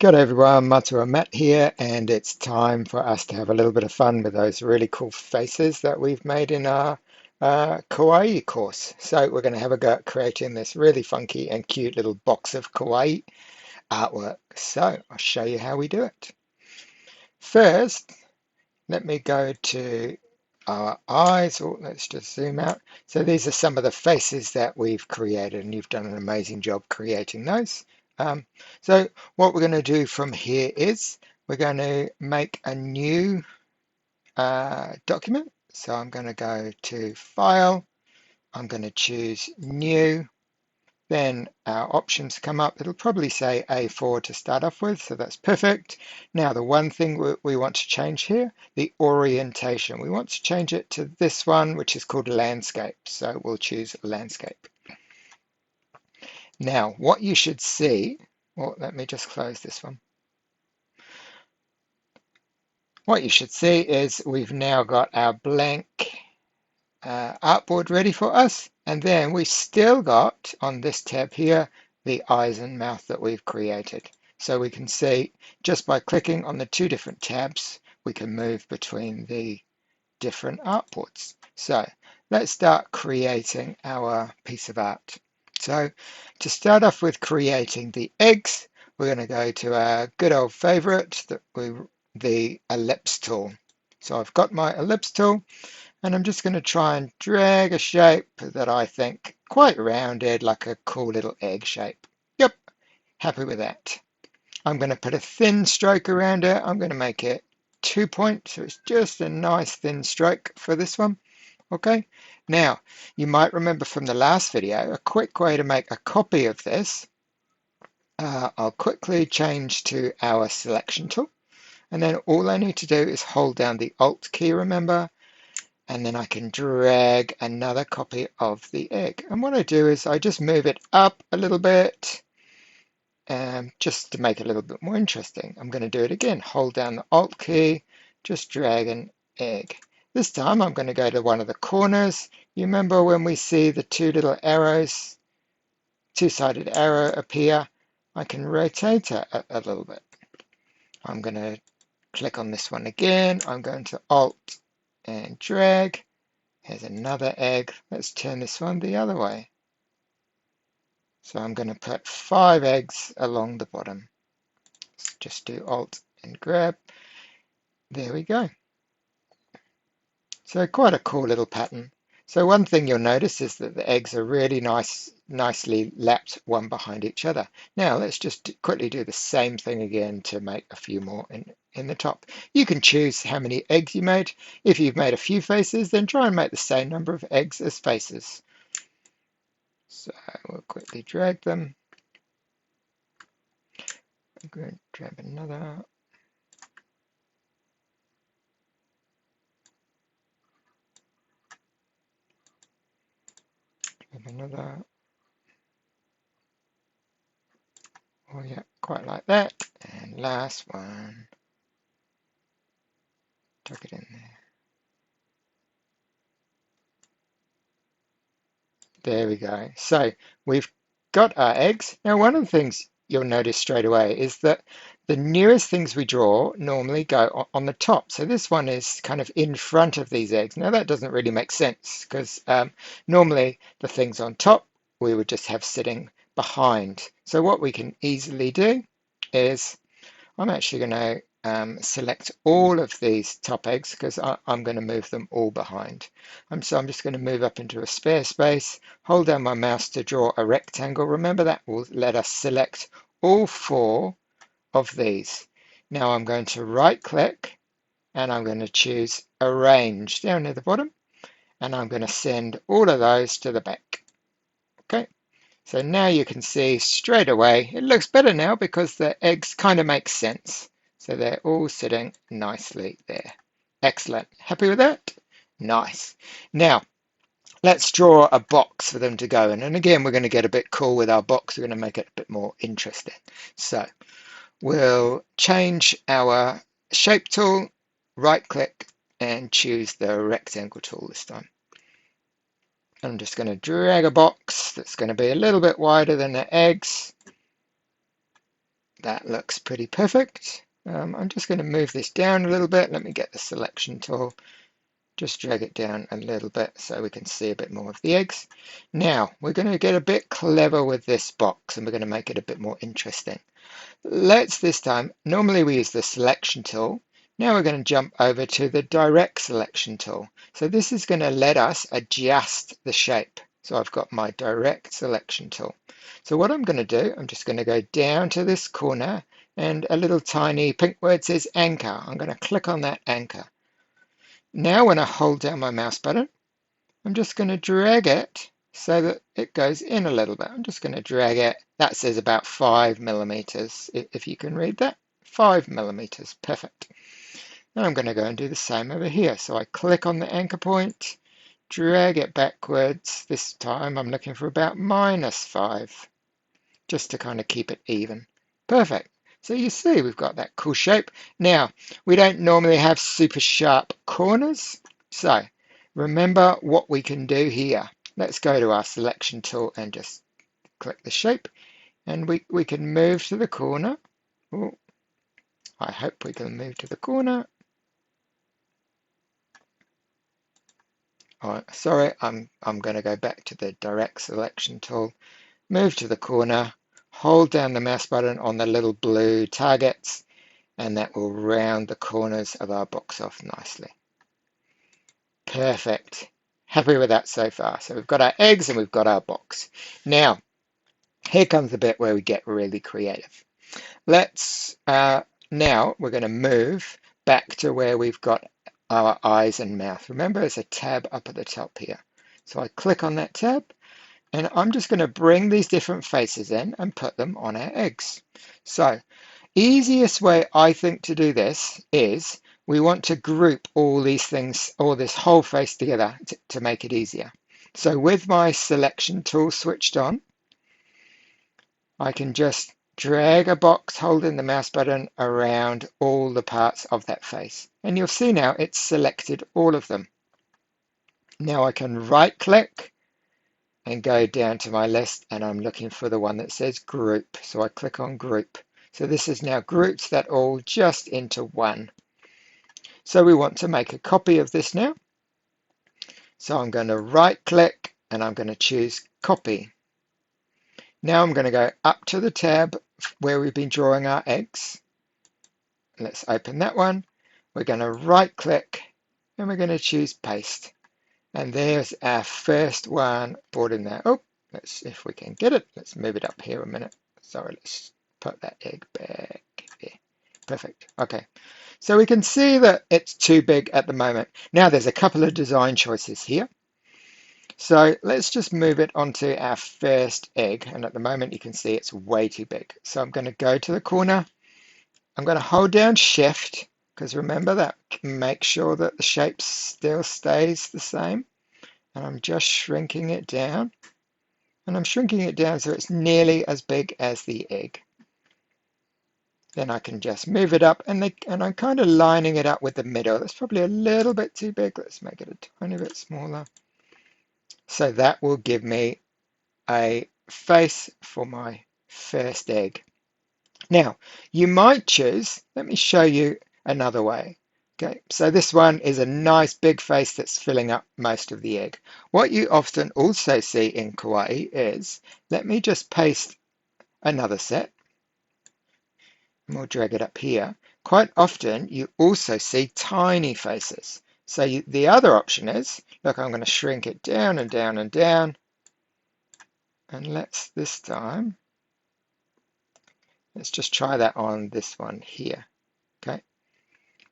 Good everyone, Matua Matt here, and it's time for us to have a little bit of fun with those really cool faces that we've made in our Kawaii course. So we're going to have a go at creating this really funky and cute little box of Kawaii artwork. So I'll show you how we do it. First, let me go to our eyes, or let's just zoom out. So these are some of the faces that we've created, and you've done an amazing job creating those. Um, so what we're going to do from here is we're going to make a new document. So I'm going to go to File, I'm going to choose New, then our options come up. It'll probably say A4 to start off with, so that's perfect. Now the one thing we want to change here, the orientation. We want to change it to this one, which is called Landscape. So we'll choose Landscape. Now what you should see, well, let me just close this one. What you should see is we've now got our blank artboard ready for us, and then we still got on this tab here the eyes and mouth that we've created. So we can see just by clicking on the two different tabs we can move between the different artboards. So let's start creating our piece of art. So to start off with creating the eggs, we're going to go to our good old favorite, the ellipse tool. So I've got my ellipse tool, and I'm just going to try and drag a shape that I think quite rounded, like a cool little egg shape. Yep, happy with that. I'm going to put a thin stroke around it. I'm going to make it 2 points, so it's just a nice thin stroke for this one. Okay, now you might remember from the last video, a quick way to make a copy of this. I'll quickly change to our selection tool, and then all I need to do is hold down the Alt key, remember, and then I can drag another copy of the egg. And what I do is I just move it up a little bit, just to make it a little bit more interesting. I'm going to do it again. Hold down the Alt key, just drag an egg. This time I'm going to go to one of the corners. You remember when we see the two little arrows, two-sided arrow appear, I can rotate it a little bit. I'm going to click on this one again. I'm going to Alt and drag. Here's another egg. Let's turn this one the other way. So I'm going to put 5 eggs along the bottom. Just do Alt and grab. There we go. So quite a cool little pattern. So one thing you'll notice is that the eggs are really nicely lapped one behind each other. Now let's just quickly do the same thing again to make a few more in the top. You can choose how many eggs you made. If you've made a few faces, then try and make the same number of eggs as faces. So we'll quickly drag them. I'm going to grab another. Grab another. Oh yeah, quite like that. And last one. Tuck it in there. There we go. So we've got our eggs. Now, one of the things you'll notice straight away is that the nearest things we draw normally go on the top. So this one is kind of in front of these eggs. Now, that doesn't really make sense because normally the things on top we would just have sitting behind. So what we can easily do is I'm actually going to select all of these top eggs because I'm going to move them all behind. So I'm just going to move up into a spare space, hold down my mouse to draw a rectangle. Remember that will let us select all 4 of these. Now I'm going to right click and I'm going to choose Arrange down near the bottom, and I'm going to send all of those to the back. Okay. So now you can see straight away, it looks better now because the eggs kind of make sense. So they're all sitting nicely there. Excellent. Happy with that? Nice. Now, let's draw a box for them to go in. And again, we're going to get a bit cool with our box. We're going to make it a bit more interesting. So we'll change our shape tool, right click, and choose the rectangle tool this time. I'm just going to drag a box that's going to be a little bit wider than the eggs. That looks pretty perfect. I'm just going to move this down a little bit. Let me get the selection tool. Just drag it down a little bit so we can see a bit more of the eggs. Now, we're going to get a bit clever with this box and we're going to make it a bit more interesting. Let's this time, normally we use the selection tool. Now we're going to jump over to the direct selection tool. So this is going to let us adjust the shape. So I've got my direct selection tool. So what I'm going to do, I'm just going to go down to this corner and a little tiny pink word says anchor. I'm going to click on that anchor. Now when I hold down my mouse button, I'm just going to drag it so that it goes in a little bit. I'm just going to drag it. That says about 5 millimeters, if you can read that. 5 millimeters, perfect. Now I'm going to go and do the same over here. So I click on the anchor point, drag it backwards. This time I'm looking for about -5, just to kind of keep it even. Perfect. So you see we've got that cool shape. Now, we don't normally have super sharp corners. So remember what we can do here. Let's go to our selection tool and just click the shape. And we can move to the corner. Oh, I hope we can move to the corner. Oh, sorry, I'm going to go back to the direct selection tool. Move to the corner. Hold down the mouse button on the little blue targets, and that will round the corners of our box off nicely. Perfect. Happy with that so far. So we've got our eggs and we've got our box. Now, here comes the bit where we get really creative. Now we're going to move back to where we've got our eyes and mouth. Remember, there's a tab up at the top here. So I click on that tab. And I'm just going to bring these different faces in and put them on our eggs. So, easiest way I think to do this is we want to group all these things, or this whole face together to make it easier. So with my selection tool switched on, I can just drag a box holding the mouse button around all the parts of that face. And you'll see now it's selected all of them. Now I can right click and go down to my list, and I'm looking for the one that says group. So I click on group. So this has now grouped that all just into one. So we want to make a copy of this now. So I'm going to right click and I'm going to choose copy. Now I'm going to go up to the tab where we've been drawing our eggs. Let's open that one. We're going to right click and we're going to choose paste. And there's our first one brought in there. Oh, let's see if we can get it. Let's move it up here a minute. Sorry, let's put that egg back there. Perfect. Okay. So we can see that it's too big at the moment. Now there's a couple of design choices here. So let's just move it onto our first egg. And at the moment you can see it's way too big. So I'm going to go to the corner. I'm going to hold down Shift, because remember that, make sure that the shape still stays the same. And I'm just shrinking it down. And I'm shrinking it down so it's nearly as big as the egg. Then I can just move it up, and I'm kind of lining it up with the middle. That's probably a little bit too big. Let's make it a tiny bit smaller. So that will give me a face for my first egg. Now, you might choose, let me show you another way. Okay, so this one is a nice big face that's filling up most of the egg. What you often also see in Kawaii is, let me just paste another set. And we'll drag it up here. Quite often you also see tiny faces. So the other option is, look, I'm going to shrink it down and down and down. And let's this time, let's just try that on this one here. Okay,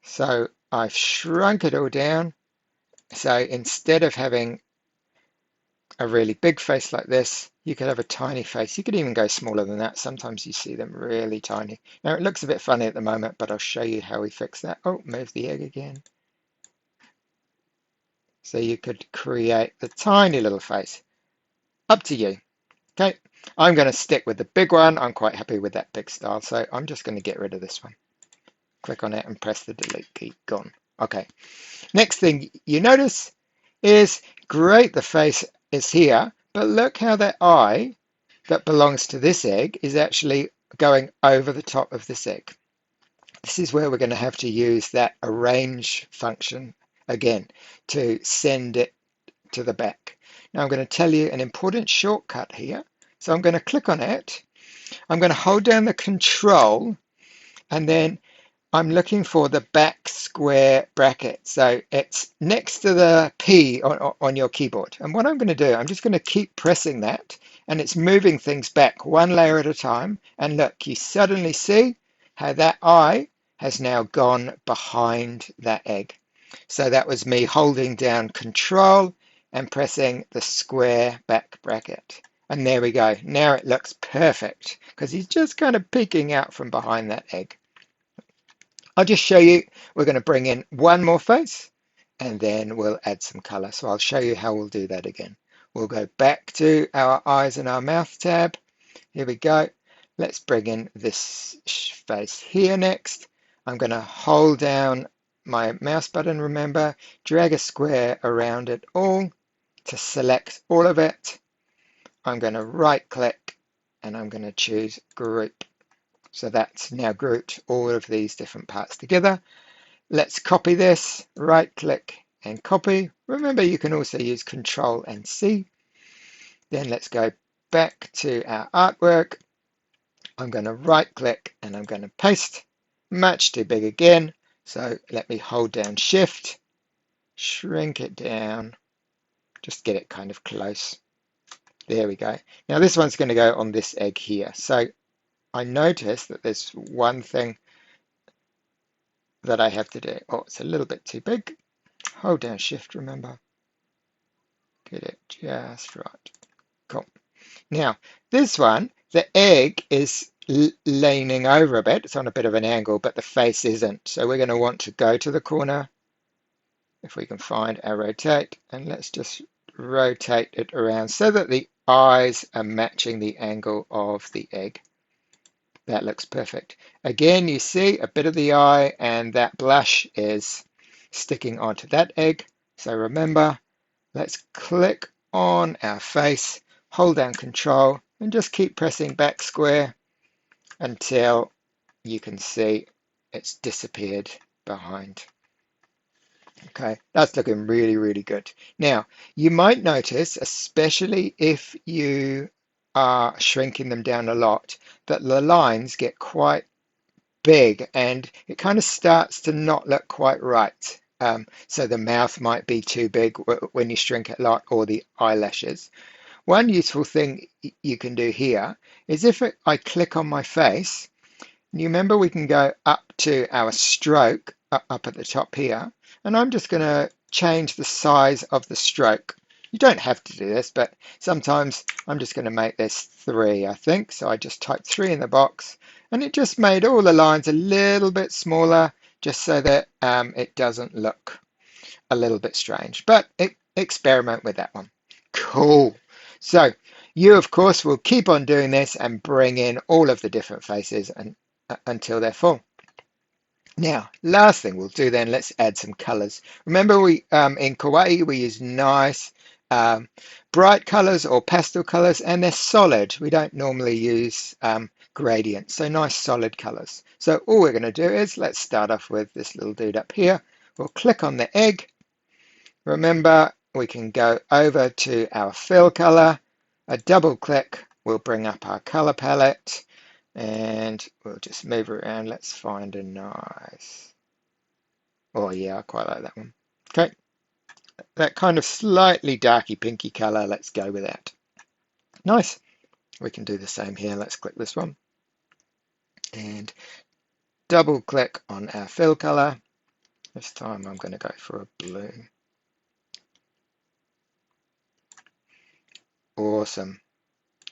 so I've shrunk it all down. So instead of having a really big face like this, you could have a tiny face. You could even go smaller than that. Sometimes you see them really tiny. Now it looks a bit funny at the moment, but I'll show you how we fix that. Oh, move the egg again. So you could create the tiny little face. Up to you. Okay, I'm going to stick with the big one. I'm quite happy with that big style. So I'm just going to get rid of this one. Click on it and press the delete key. Gone. Okay. Next thing you notice is, great, the face is here, but look how that eye that belongs to this egg is actually going over the top of this egg. This is where we're going to have to use that arrange function again to send it to the back. Now I'm going to tell you an important shortcut here. So I'm going to click on it. I'm going to hold down the control, and then I'm looking for the back square bracket. So it's next to the P on your keyboard. And what I'm going to do, I'm just going to keep pressing that, and it's moving things back one layer at a time. And look, you suddenly see how that eye has now gone behind that egg. So that was me holding down control and pressing the square back bracket. And there we go. Now it looks perfect because he's just kind of peeking out from behind that egg. I'll just show you, we're going to bring in one more face and then we'll add some color. So I'll show you how we'll do that again. We'll go back to our eyes and our mouth tab. Here we go. Let's bring in this face here next. I'm going to hold down my mouse button, remember, drag a square around it all to select all of it. I'm going to right click and I'm going to choose group. So that's now grouped all of these different parts together. Let's copy this, right click and copy. Remember, you can also use Control and C. Then let's go back to our artwork. I'm going to right click and I'm going to paste. Much too big again. So let me hold down Shift, shrink it down, just get it kind of close. There we go. Now this one's going to go on this egg here. So I notice that there's one thing that I have to do. Oh, it's a little bit too big. Hold down Shift, remember. Get it just right. Cool. Now, this one, the egg is leaning over a bit. It's on a bit of an angle, but the face isn't. So we're going to want to go to the corner, if we can find our rotate, and let's just rotate it around so that the eyes are matching the angle of the egg. That looks perfect. Again, you see a bit of the eye and that blush is sticking onto that egg. So remember, let's click on our face, hold down Control, and just keep pressing back square until you can see it's disappeared behind. Okay, that's looking really, really good. Now, you might notice, especially if you are shrinking them down a lot, that the lines get quite big and it kind of starts to not look quite right. So the mouth might be too big when you shrink it a lot, or the eyelashes. One useful thing you can do here is if I click on my face, you remember we can go up to our stroke up at the top here, and I'm just going to change the size of the stroke. You don't have to do this, but sometimes I'm just going to make this 3, I think. So I just typed 3 in the box, and it just made all the lines a little bit smaller, just so that it doesn't look a little bit strange. But experiment with that one. Cool. So you, of course, will keep on doing this and bring in all of the different faces and until they're full. Now, last thing we'll do then, let's add some colors. Remember, we in Kawaii we use nice bright colors or pastel colors, and they're solid. We don't normally use gradients, so nice solid colors. So all we're going to do is let's start off with this little dude up here. We'll click on the egg. Remember, we can go over to our fill color, a double click will bring up our color palette, and we'll just move around. Let's find a nice, oh yeah, I quite like that one. Okay, that kind of slightly darky pinky color, let's go with that. Nice. We can do the same here. Let's click this one and double click on our fill color. This time I'm going to go for a blue. Awesome.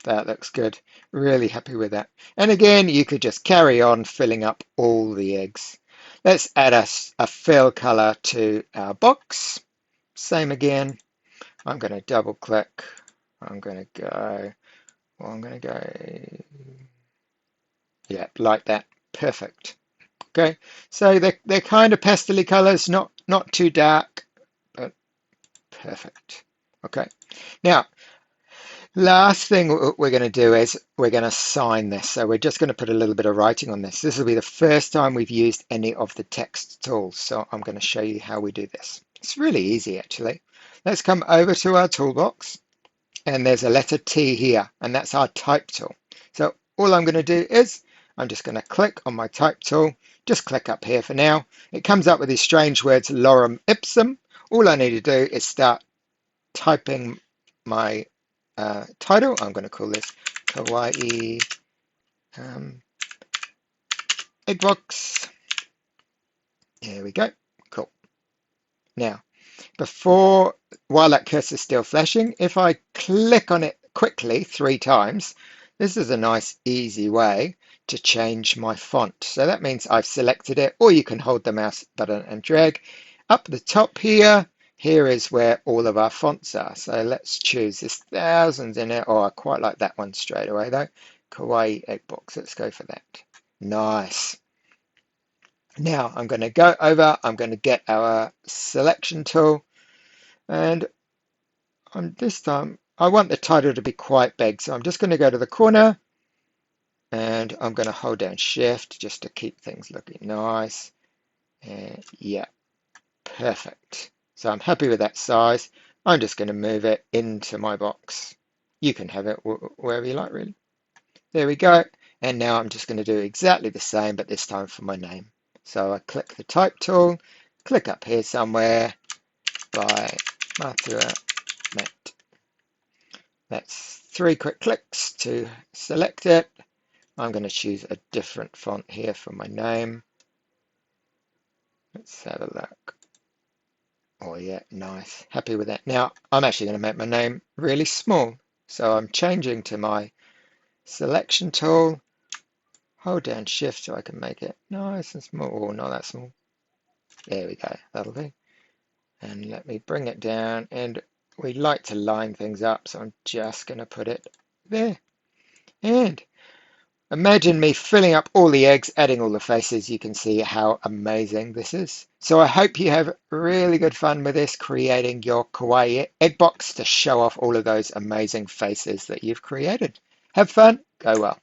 That looks good. Really happy with that. And again, you could just carry on filling up all the eggs. Let's add a fill color to our box. Same again. I'm going to double click. I'm going to go, yeah, like that. Perfect. Okay, so they're kind of pastel colors, not too dark, but perfect. Okay, now Last thing we're going to do is we're going to sign this. So we're just going to put a little bit of writing on this. This will be the first time we've used any of the text tools. So I'm going to show you how we do this. It's really easy, actually. Let's come over to our toolbox, and there's a letter T here, and that's our type tool. So all I'm going to do is I'm just going to click on my type tool. Just click up here for now. It comes up with these strange words, lorem ipsum. All I need to do is start typing my title. I'm going to call this Kawaii Egg Box. There we go. Cool. Now, while that cursor is still flashing, if I click on it quickly 3 times, this is a nice easy way to change my font. So that means I've selected it, or you can hold the mouse button and drag. Up the top here, here is where all of our fonts are. So let's choose. There's thousands in it. Oh, I quite like that one straight away though. Kawaii Egg Box. Let's go for that. Nice. Now I'm going to go over, I'm going to get our selection tool, and this time I want the title to be quite big. So I'm just going to go to the corner, and I'm going to hold down Shift just to keep things looking nice. And yeah, perfect. So I'm happy with that size. I'm just going to move it into my box. You can have it wherever you like, really. There we go. And now I'm just going to do exactly the same, but this time for my name. So I click the type tool, click up here somewhere by Mathura Met. That's 3 quick clicks to select it. I'm going to choose a different font here for my name. Let's have a look. Oh yeah, nice. Happy with that. Now I'm actually going to make my name really small. So I'm changing to my selection tool. Hold down Shift so I can make it nice and small. Oh, not that small. There we go. That'll do. And let me bring it down. And we like to line things up, so I'm just going to put it there. And imagine me filling up all the eggs, adding all the faces. You can see how amazing this is. So I hope you have really good fun with this, creating your Kawaii egg box to show off all of those amazing faces that you've created. Have fun. Go well.